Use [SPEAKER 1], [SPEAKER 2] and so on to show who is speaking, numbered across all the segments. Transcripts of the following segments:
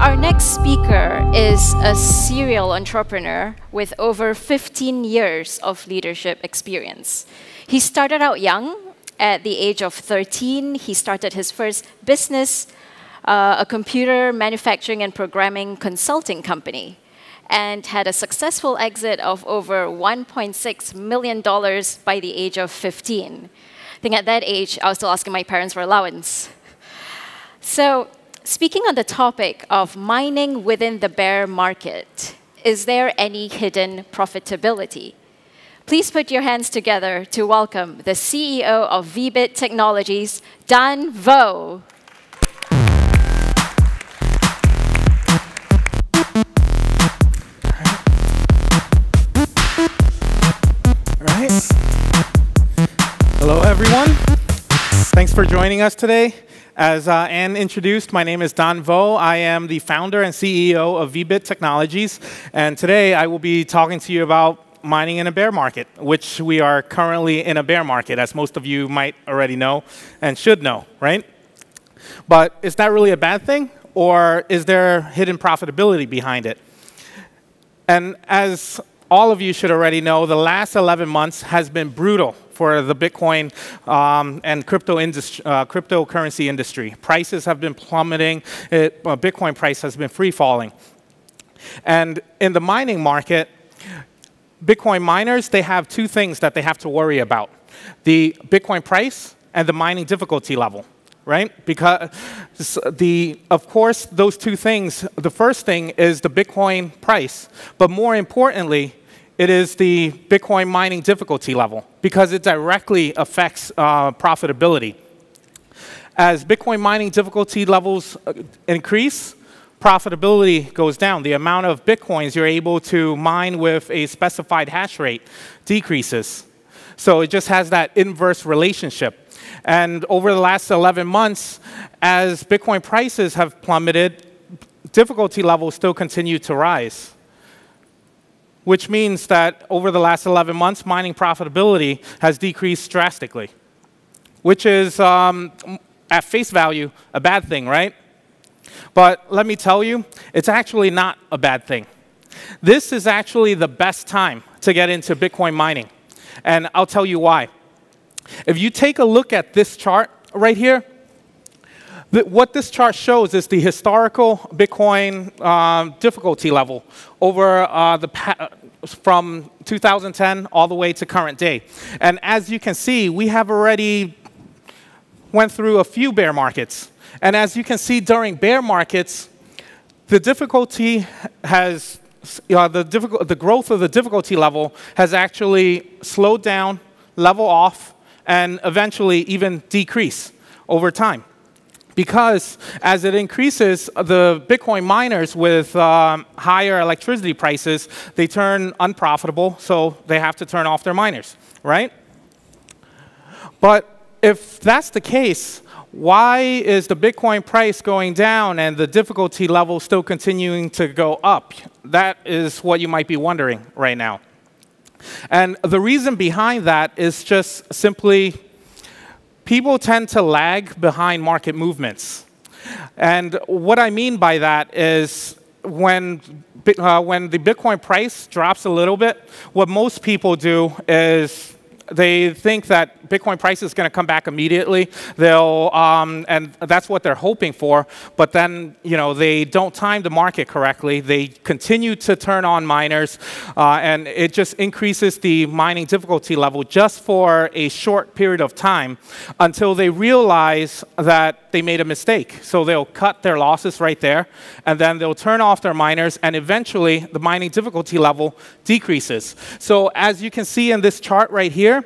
[SPEAKER 1] Our next speaker is a serial entrepreneur with over 15 years of leadership experience. He started out young. At the age of 13, he started his first business, a computer manufacturing and programming consulting company, and had a successful exit of over $1.6 million by the age of 15. I think at that age, I was still asking my parents for allowance. So, speaking on the topic of mining within the bear market, is there any hidden profitability? Please put your hands together to welcome the CEO of VBit Technologies, Dan Vo.
[SPEAKER 2] All right. Hello, everyone. Thanks for joining us today. As Anne introduced, my name is Dan Vo. I am the founder and CEO of VBit Technologies. And today I will be talking to you about mining in a bear market, which we are currently in a bear market, as most of you might already know and should know, right? But is that really a bad thing? Or is there hidden profitability behind it? And as all of you should already know, the last 11 months has been brutal for the Bitcoin and cryptocurrency industry. Prices have been plummeting. Bitcoin price has been free falling. And in the mining market, Bitcoin miners, they have two things that they have to worry about: the Bitcoin price and the mining difficulty level, right? Because of course, those two things, the first thing is the Bitcoin price, but more importantly, it is the Bitcoin mining difficulty level, because it directly affects profitability. As Bitcoin mining difficulty levels increase, profitability goes down. The amount of Bitcoins you're able to mine with a specified hash rate decreases. So it just has that inverse relationship. And over the last 11 months, as Bitcoin prices have plummeted, difficulty levels still continue to rise, which means that over the last 11 months, mining profitability has decreased drastically, which is, at face value, a bad thing, right? But let me tell you, it's actually not a bad thing. This is actually the best time to get into Bitcoin mining, and I'll tell you why. If you take a look at this chart right here, what this chart shows is the historical Bitcoin difficulty level over from 2010 all the way to current day. And as you can see, we have already went through a few bear markets. And as you can see, during bear markets, the difficulty has, the growth of the difficulty level has actually slowed down, level off, and eventually even decrease over time. Because as it increases, the Bitcoin miners with higher electricity prices, they turn unprofitable, so they have to turn off their miners, right? But if that's the case, why is the Bitcoin price going down and the difficulty level still continuing to go up? That is what you might be wondering right now. And the reason behind that is just simply people tend to lag behind market movements. And what I mean by that is when the Bitcoin price drops a little bit, what most people do is they think that Bitcoin price is going to come back immediately. And that's what they're hoping for. But then, they don't time the market correctly. They continue to turn on miners, and it just increases the mining difficulty level just for a short period of time until they realize that they made a mistake. So they'll cut their losses right there, and then they'll turn off their miners, and eventually the mining difficulty level decreases. So as you can see in this chart right here,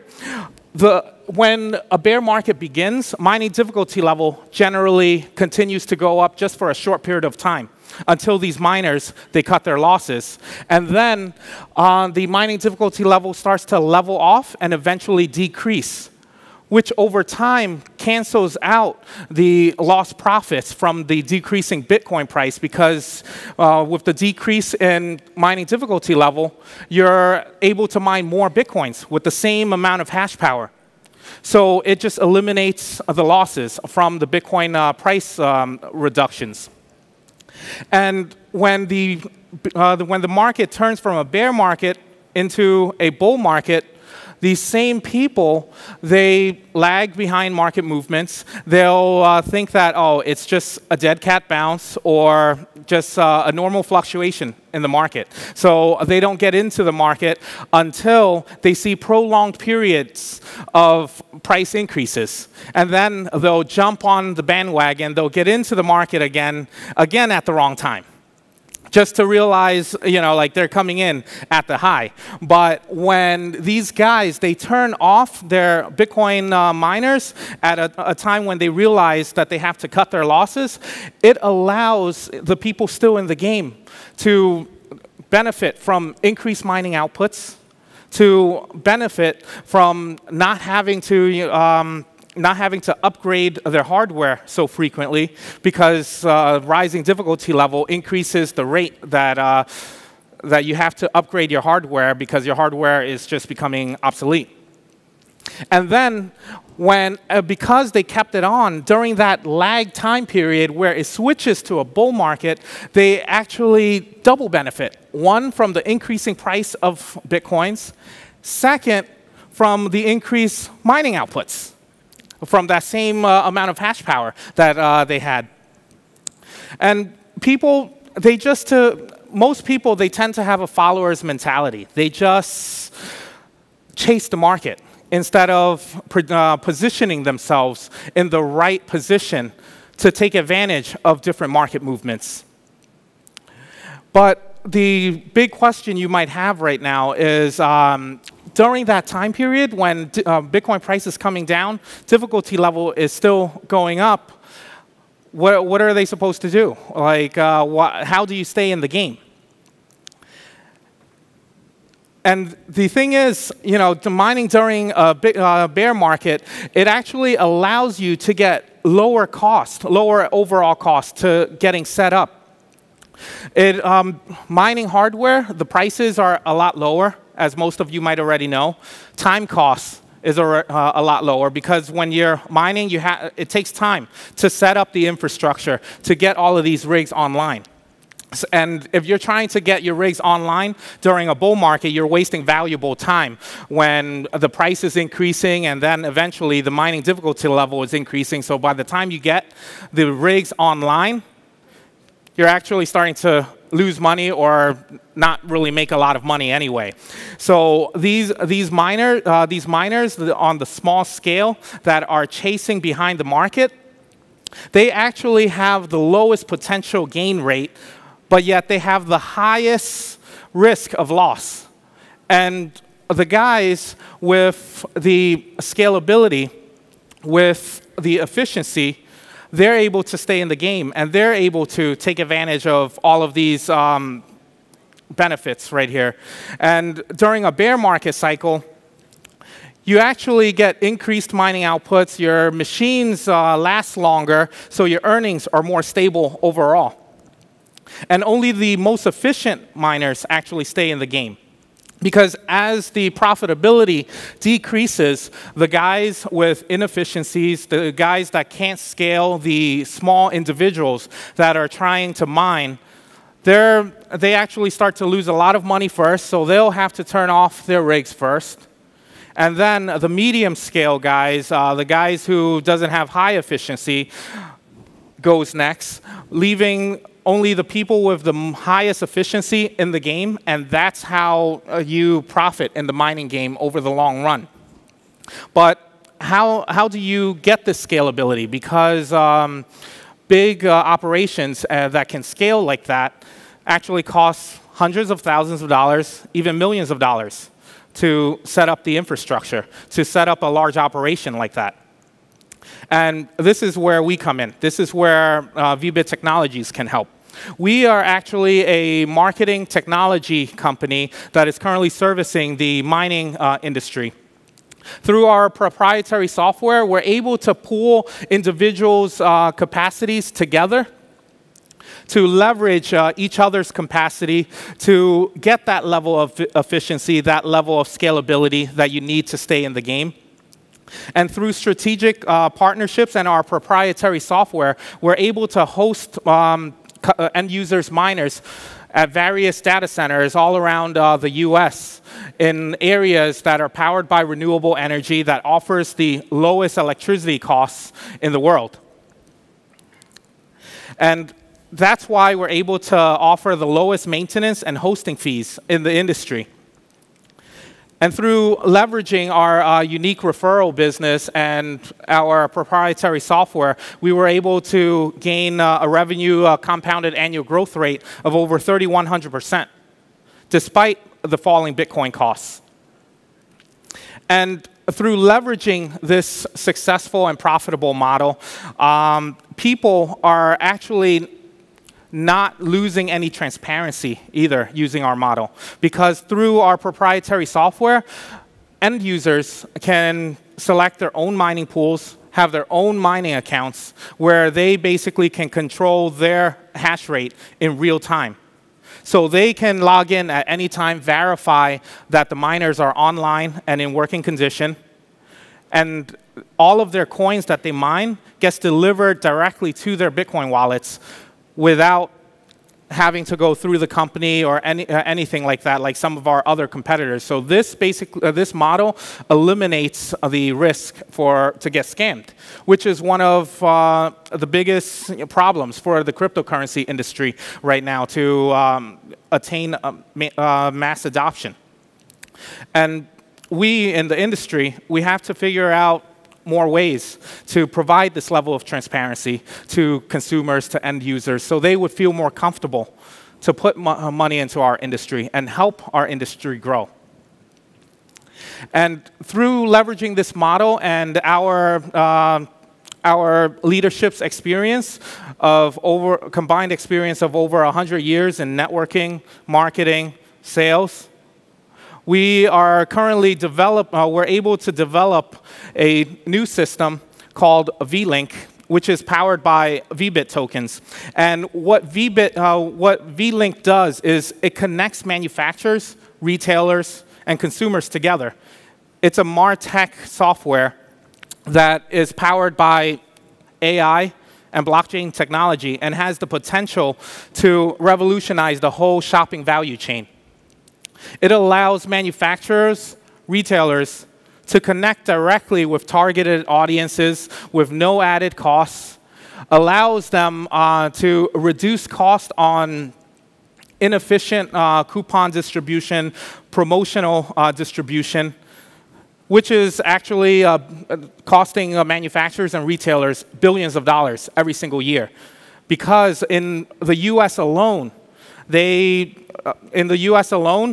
[SPEAKER 2] when a bear market begins, mining difficulty level generally continues to go up just for a short period of time until these miners, they cut their losses. And then the mining difficulty level starts to level off and eventually decrease, which over time cancels out the lost profits from the decreasing Bitcoin price, because with the decrease in mining difficulty level, you're able to mine more Bitcoins with the same amount of hash power. So it just eliminates the losses from the Bitcoin price reductions. And when the market turns from a bear market into a bull market, these same people, they lag behind market movements. They'll think that, oh, it's just a dead cat bounce or just a normal fluctuation in the market. So they don't get into the market until they see prolonged periods of price increases. And then they'll jump on the bandwagon. They'll get into the market again at the wrong time, just to realize, like they're coming in at the high. But when these guys, they turn off their Bitcoin miners at a time when they realize that they have to cut their losses, it allows the people still in the game to benefit from increased mining outputs, to benefit from not having to upgrade their hardware so frequently, because rising difficulty level increases the rate that you have to upgrade your hardware, because your hardware is just becoming obsolete. And then because they kept it on during that lag time period where it switches to a bull market, they actually double benefit. One, from the increasing price of Bitcoins. Second, from the increased mining outputs from that same amount of hash power that they had. And people, most people, they tend to have a follower's mentality. They just chase the market instead of positioning themselves in the right position to take advantage of different market movements. But the big question you might have right now is, during that time period when Bitcoin price is coming down, difficulty level is still going up, what are they supposed to do? Like, how do you stay in the game? And the thing is, the mining during a bear market, it actually allows you to get lower overall cost to getting set up. Mining hardware, the prices are a lot lower, as most of you might already know. Time costs is a lot lower, because when you're mining, it takes time to set up the infrastructure to get all of these rigs online. And if you're trying to get your rigs online during a bull market, you're wasting valuable time when the price is increasing and then eventually the mining difficulty level is increasing. So by the time you get the rigs online, you're actually starting to lose money or not really make a lot of money anyway. So these miners on the small scale that are chasing behind the market, they actually have the lowest potential gain rate, but yet they have the highest risk of loss. And the guys with the scalability, with the efficiency, they're able to stay in the game, and they're able to take advantage of all of these benefits right here. And during a bear market cycle, you actually get increased mining outputs, your machines last longer, so your earnings are more stable overall. And only the most efficient miners actually stay in the game. Because as the profitability decreases, the guys with inefficiencies, the guys that can't scale, the small individuals that are trying to mine, they actually start to lose a lot of money first, so they'll have to turn off their rigs first. And then the medium scale guys, the guys who doesn't have high efficiency, goes next, leaving only the people with the highest efficiency in the game, and that's how you profit in the mining game over the long run. But how do you get this scalability? Because big operations that can scale like that actually cost hundreds of thousands of dollars, even millions of dollars, to set up the infrastructure, to set up a large operation like that. And this is where we come in. This is where VBit Technologies can help. We are actually a marketing technology company that is currently servicing the mining industry. Through our proprietary software, we're able to pool individuals' capacities together to leverage each other's capacity to get that level of efficiency, that level of scalability that you need to stay in the game. And through strategic partnerships and our proprietary software, we're able to host end users, miners, at various data centers all around the US in areas that are powered by renewable energy that offers the lowest electricity costs in the world. And that's why we're able to offer the lowest maintenance and hosting fees in the industry. And through leveraging our unique referral business and our proprietary software, we were able to gain a revenue compounded annual growth rate of over 3,100%, despite the falling Bitcoin costs. And through leveraging this successful and profitable model, people are actually not losing any transparency either using our model. Because through our proprietary software, end users can select their own mining pools, have their own mining accounts, where they basically can control their hash rate in real time. So they can log in at any time, verify that the miners are online and in working condition, and all of their coins that they mine gets delivered directly to their Bitcoin wallets without having to go through the company or anything like that, like some of our other competitors. So this this model eliminates the risk to get scammed, which is one of the biggest problems for the cryptocurrency industry right now to attain mass adoption. And we in the industry, we have to figure out more ways to provide this level of transparency to consumers, to end users, so they would feel more comfortable to put money into our industry and help our industry grow. And through leveraging this model and our leadership's experience of combined experience of over 100 years in networking, marketing, sales, we are currently we're able to develop a new system called VLink, which is powered by VBit tokens. And what VLink does is it connects manufacturers, retailers, and consumers together. It's a MarTech software that is powered by AI and blockchain technology and has the potential to revolutionize the whole shopping value chain. It allows manufacturers, retailers, to connect directly with targeted audiences with no added costs, allows them to reduce cost on inefficient coupon distribution, promotional distribution, which is actually costing manufacturers and retailers billions of dollars every single year. Because in the US alone,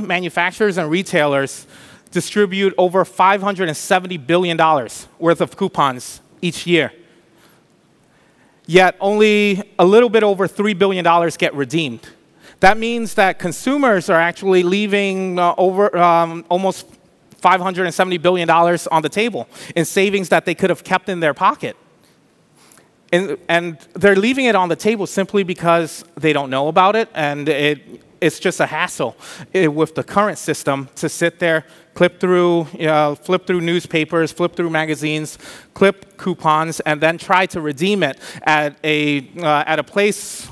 [SPEAKER 2] manufacturers and retailers distribute over $570 billion worth of coupons each year. Yet only a little bit over $3 billion get redeemed. That means that consumers are actually leaving almost $570 billion on the table in savings that they could have kept in their pocket. And they're leaving it on the table simply because they don't know about it, and it's just a hassle with the current system to sit there, flip through newspapers, flip through magazines, clip coupons, and then try to redeem it at a place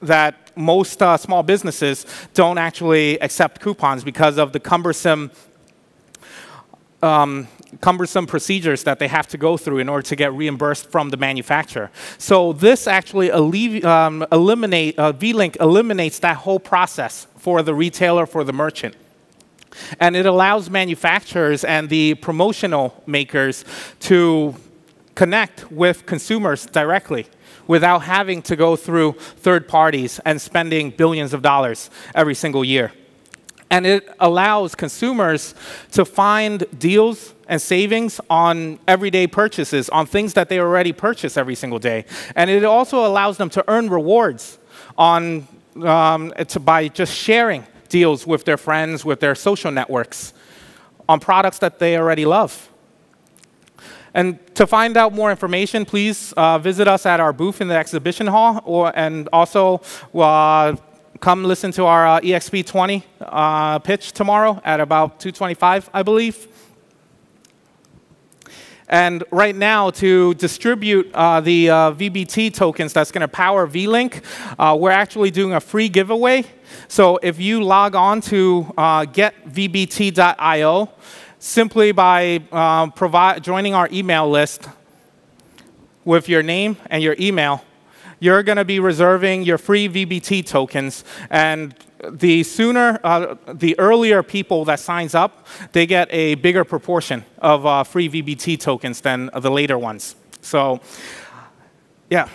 [SPEAKER 2] that most small businesses don't actually accept coupons because of the cumbersome procedures that they have to go through in order to get reimbursed from the manufacturer. So this actually VLink eliminates that whole process for the retailer, for the merchant. And it allows manufacturers and the promotional makers to connect with consumers directly without having to go through third parties and spending billions of dollars every single year. And it allows consumers to find deals and savings on everyday purchases, on things that they already purchase every single day. And it also allows them to earn rewards by just sharing deals with their friends, with their social networks, on products that they already love. And to find out more information, please visit us at our booth in the exhibition hall, and also come listen to our EXP20 pitch tomorrow at about 2:25, I believe. And right now, to distribute the VBT tokens that's going to power VLink, we're actually doing a free giveaway. So if you log on to getvbt.io, simply by joining our email list with your name and your email, you're going to be reserving your free VBT tokens. And the earlier people that signs up, they get a bigger proportion of free VBT tokens than the later ones. So yeah,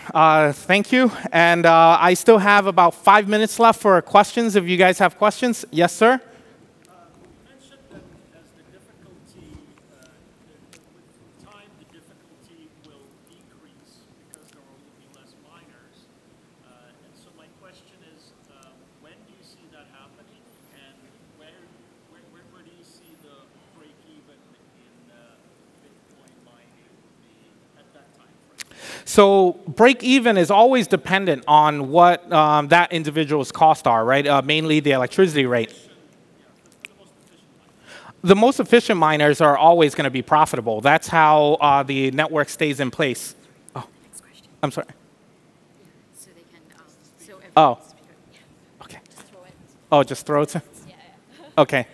[SPEAKER 2] thank you. And I still have about 5 minutes left for questions if you guys have questions. Yes, sir? So break even is always dependent on what that individual's costs are, right? Mainly the electricity rate. The most efficient miners are always going to be profitable. That's how the network stays in place. Oh, I'm sorry.
[SPEAKER 1] So they can,
[SPEAKER 2] oh, okay. Oh, just throw it?
[SPEAKER 1] Yeah.
[SPEAKER 2] Okay.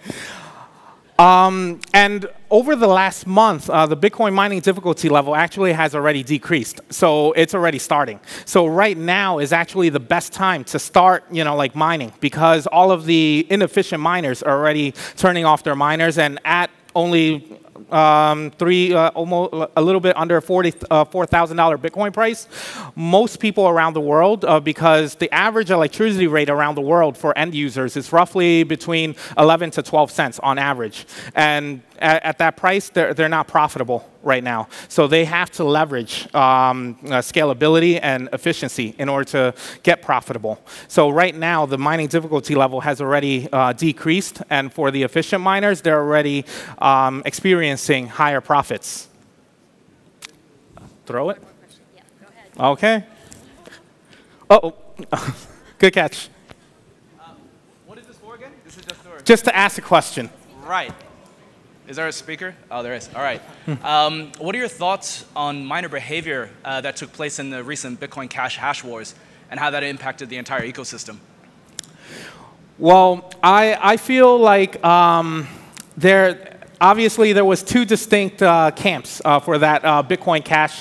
[SPEAKER 2] And over the last month, the Bitcoin mining difficulty level actually has already decreased. So it's already starting. So right now is actually the best time to start, like mining, because all of the inefficient miners are already turning off their miners, and at only almost a little bit under $4,000 Bitcoin price. Most people around the world, because the average electricity rate around the world for end users is roughly between 11 to 12 cents on average. And at that price, they're not profitable right now. So they have to leverage scalability and efficiency in order to get profitable. So right now, the mining difficulty level has already decreased. And for the efficient miners, they're already experiencing higher profits. Throw it?
[SPEAKER 1] Yeah, go ahead.
[SPEAKER 2] OK. Uh-oh. Good catch.
[SPEAKER 3] What is this for again? This is
[SPEAKER 2] just to ask a question.
[SPEAKER 3] Right. Is there a speaker? Oh, there is. All right. What are your thoughts on miner behavior that took place in the recent Bitcoin Cash hash wars and how that impacted the entire ecosystem?
[SPEAKER 2] Well, I feel like obviously there was two distinct camps for that Bitcoin Cash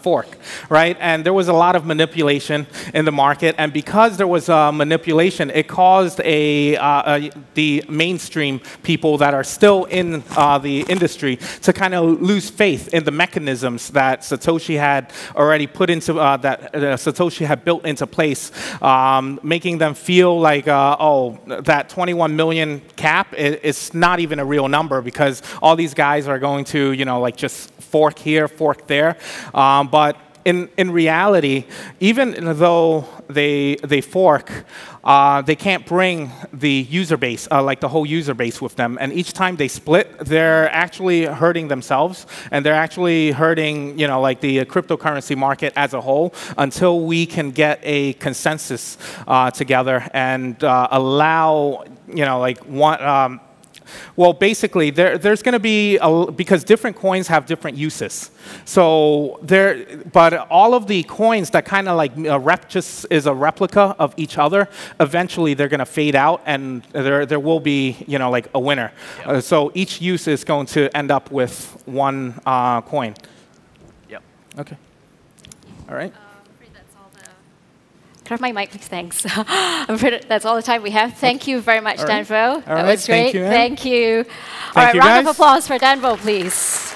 [SPEAKER 2] fork, right? And there was a lot of manipulation in the market, and because there was manipulation, it caused the mainstream people that are still in the industry to kind of lose faith in the mechanisms that Satoshi had already put into that Satoshi had built into place, making them feel like, oh, that 21 million cap is not even a real number because all these guys are going to, like just fork here, fork there. But in reality, even though they fork, they can't bring the user base, like the whole user base with them. And each time they split, they're actually hurting themselves, and they're actually hurting, like the cryptocurrency market as a whole, until we can get a consensus together and allow, like one. Well, basically, there's going to be, because different coins have different uses. So but all of the coins that kind of like just is a replica of each other, eventually they're going to fade out, and there will be, like a winner. Yep. So each use is going to end up with one coin.
[SPEAKER 3] Yep.
[SPEAKER 2] Okay. All right.
[SPEAKER 1] Can I have my mic, please? Thanks. I'm afraid that's all the time we have. Thank you very much, Danvo. That was great. Thank you. All right, round of applause for Danvo, please.